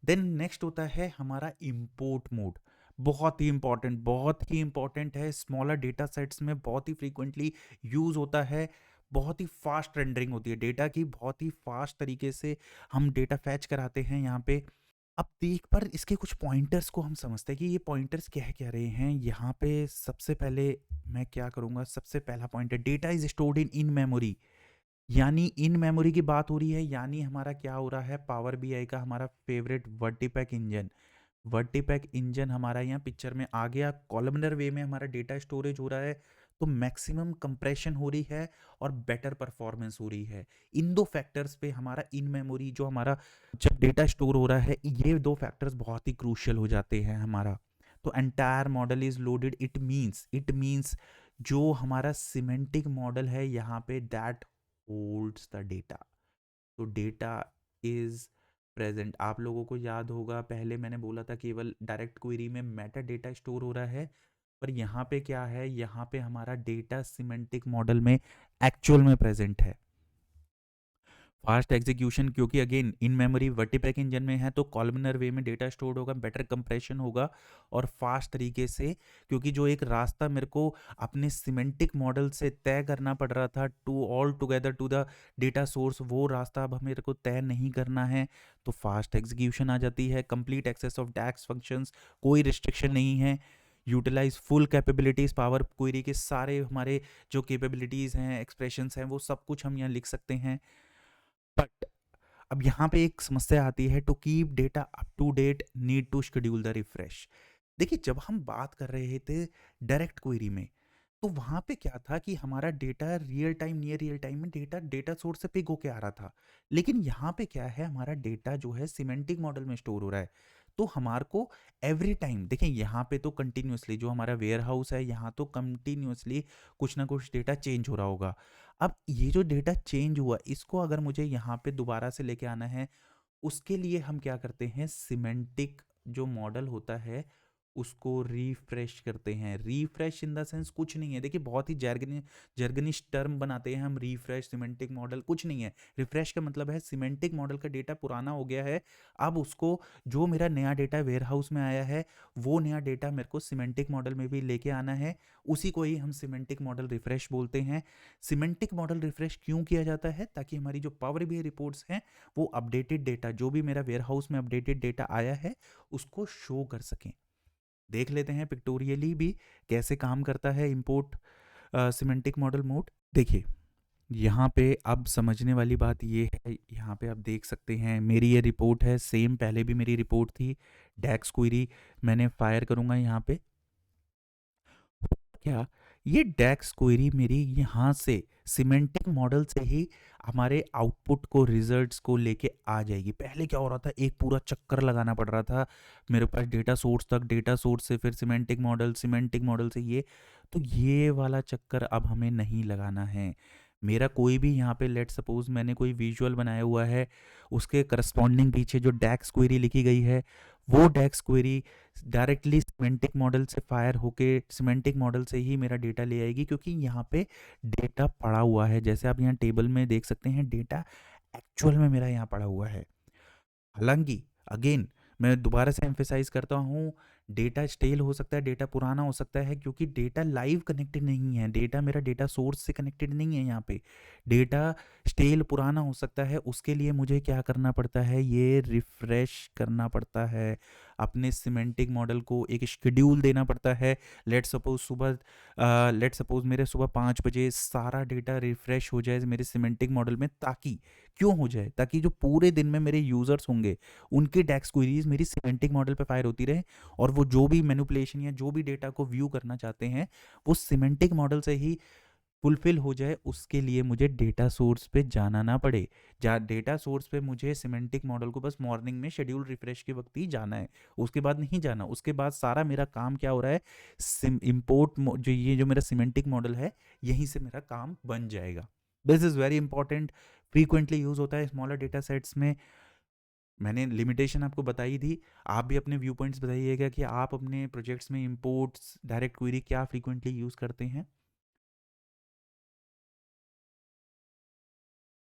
Then next होता है हमारा इंपोर्ट मोड। बहुत ही इंपॉर्टेंट है, स्मॉलर डेटा सेट्स में बहुत ही फ्रीक्वेंटली यूज होता है। बहुत ही फास्ट रेंडरिंग होती है डेटा की, बहुत ही फास्ट तरीके से हम डेटा फैच कराते हैं यहाँ पे। अब देख पर इसके कुछ पॉइंटर्स को हम समझते हैं कि ये पॉइंटर्स कह रहे हैं यहाँ पे। सबसे पहले मैं क्या करूँगा, सबसे पहला पॉइंट है data is stored in memory. यानी इन मेमोरी की बात हो रही है, यानी हमारा क्या हो रहा है, पावर बीआई का हमारा फेवरेट वर्टीपैक इंजन। वर्टीपैक इंजन हमारा यहाँ पिक्चर में आ गया, कॉलमनर वे में हमारा डेटा स्टोरेज हो रहा है, तो मैक्सिमम कंप्रेशन हो रही है और बेटर परफॉर्मेंस हो रही है। इन दो फैक्टर्स पे हमारा इन मेमोरी जो हमारा जब डेटा स्टोर हो रहा है, ये दो फैक्टर्स बहुत ही क्रूशियल हो जाते हैं हमारा। तो entire model is loaded, it means जो हमारा सिमेंटिक मॉडल है यहाँ पे, दैट होल्ड्स द डेटा। तो डेटा इज प्रेजेंट। आप लोगों को याद होगा पहले मैंने बोला था केवल डायरेक्ट क्वेरी में मेटा डेटा स्टोर हो रहा है, पर यहाँ पे क्या है, यहाँ पे हमारा डेटा सिमेंटिक मॉडल में एक्चुअल में प्रेजेंट है। फास्ट एग्जीक्यूशन, क्योंकि अगेन इन मेमोरी वर्टीपैक इंजन में है तो कॉलमनर वे में डेटा स्टोर्ड होगा, बेटर कंप्रेशन होगा और फास्ट तरीके से। क्योंकि जो एक रास्ता मेरे को अपने सिमेंटिक मॉडल से तय करना पड़ रहा था to all together to the data source, वो रास्ता अब मेरे को तय नहीं करना है, तो फास्ट एग्जीक्यूशन आ जाती है। Complete access of DAX functions, कोई रिस्ट्रिक्शन नहीं है। Utilise full capabilities, power query के सारे हमारे जो कैपेबिलिटीज हैं, एक्सप्रेशंस हैं, वो सब कुछ हम यहाँ लिख सकते हैं। बट अब यहाँ पे एक समस्या आती है, to keep data up to date need to schedule the refresh. देखिए जब हम बात कर रहे थे डायरेक्ट क्वेरी में, तो वहाँ पे क्या था कि हमारा data real time, near real time में डेटा डेटा सोर्स से पिक होके आ रहा था। लेकिन यहाँ पे क्या है, हमारा डेटा जो है सिमेंटिक मॉडल में स्टोर हो रहा है। तो हमारे को एवरी टाइम, देखें यहाँ पे तो कंटिन्यूसली जो हमारा वेयर हाउस है, यहाँ तो कंटिन्यूसली कुछ ना कुछ डेटा चेंज हो रहा होगा। अब ये जो डेटा चेंज हुआ, इसको अगर मुझे यहाँ पे दोबारा से लेके आना है, उसके लिए हम क्या करते हैं, सिमेंटिक जो मॉडल होता है उसको रिफ्रेश करते हैं। रिफ्रेश इन द सेंस कुछ नहीं है, देखिए बहुत ही जर्गनिश टर्म बनाते हैं हम, रिफ्रेश सिमेंटिक मॉडल कुछ नहीं है। रिफ्रेश का मतलब है सिमेंटिक मॉडल का डेटा पुराना हो गया है, अब उसको जो मेरा नया डेटा वेयर हाउस में आया है, वो नया डेटा मेरे को सिमेंटिक मॉडल में भी लेके आना है, उसी को ही हम सिमेंटिक मॉडल रिफ्रेश बोलते हैं। सिमेंटिक मॉडल रिफ्रेश क्यों किया जाता है, ताकि हमारी जो पावर बीआई रिपोर्ट्स हैं वो अपडेटेड डेटा, जो भी मेरा वेयर हाउस में अपडेटेड डेटा आया है, उसको शो कर सकें। देख लेते हैं पिक्टोरियली भी कैसे काम करता है इंपोर्ट सिमेंटिक मॉडल मोड। देखिए यहाँ पे अब समझने वाली बात ये है, यहाँ पे आप देख सकते हैं मेरी ये रिपोर्ट है, सेम पहले भी मेरी रिपोर्ट थी, डैक्स क्वेरी मैंने फायर करूँगा यहाँ पे। क्या ये डैक्स क्वेरी मेरी यहाँ से सिमेंटिक मॉडल से ही हमारे आउटपुट को, रिजल्ट्स को लेके आ जाएगी। पहले क्या हो रहा था, एक पूरा चक्कर लगाना पड़ रहा था मेरे पास डेटा सोर्स तक, डेटा सोर्स से फिर सिमेंटिक मॉडल, सिमेंटिक मॉडल से ये, तो ये वाला चक्कर अब हमें नहीं लगाना है। मेरा कोई भी यहाँ पे लेट सपोज मैंने कोई विजुअल बनाया हुआ है, उसके करस्पॉन्डिंग पीछे जो डैक्स क्वेरी लिखी गई है, वो डैक्स क्वेरी डायरेक्टली सिमेंटिक मॉडल से फायर होके सिमेंटिक मॉडल से ही मेरा डेटा ले आएगी, क्योंकि यहाँ पे डेटा पड़ा हुआ है। जैसे आप यहाँ टेबल में देख सकते हैं, डेटा एक्चुअल में मेरा यहाँ पड़ा हुआ है। हालांकि अगेन मैं दोबारा से एम्फेसाइज करता हूँ, डेटा स्टेल हो सकता है, डेटा पुराना हो सकता है, क्योंकि डेटा लाइव कनेक्टेड नहीं है, डेटा मेरा डेटा सोर्स से कनेक्टेड नहीं है। यहाँ पे डेटा स्टेल पुराना हो सकता है, उसके लिए मुझे क्या करना पड़ता है, ये रिफ्रेश करना पड़ता है, अपने सिमेंटिक मॉडल को एक शेड्यूल देना पड़ता है। लेट सपोज मेरे सुबह 5 बजे सारा डेटा रिफ्रेश हो जाए मेरे सिमेंटिक मॉडल में, ताकि क्यों हो जाए, ताकि जो पूरे दिन में मेरे यूजर्स होंगे उनकी डैक्स क्वेरीज मेरी सिमेंटिक मॉडल पे फायर होती रहे, और वो जो भी मैनिपुलेशन या जो भी डेटा को व्यू करना चाहते हैं वो सिमेंटिक मॉडल से ही फुलफिल हो जाए। उसके लिए मुझे डेटा सोर्स पे जाना ना पड़े। डेटा सोर्स पे मुझे सिमेंटिक मॉडल को बस मॉर्निंग में शेड्यूल रिफ्रेश के वक्त ही जाना है, उसके बाद नहीं जाना। उसके बाद सारा मेरा काम क्या हो रहा है, इम्पोर्ट जो ये जो मेरा सिमेंटिक मॉडल है, यहीं से मेरा काम बन जाएगा। This is very important, frequently use होता है स्मॉलर डेटा सेट्स में। मैंने लिमिटेशन आपको बताई थी, आप भी अपने व्यू पॉइंट्स बताइएगा कि आप अपने प्रोजेक्ट्स में इंपोर्ट्स, डायरेक्ट क्वेरी क्या फ्रीक्वेंटली यूज़ करते हैं।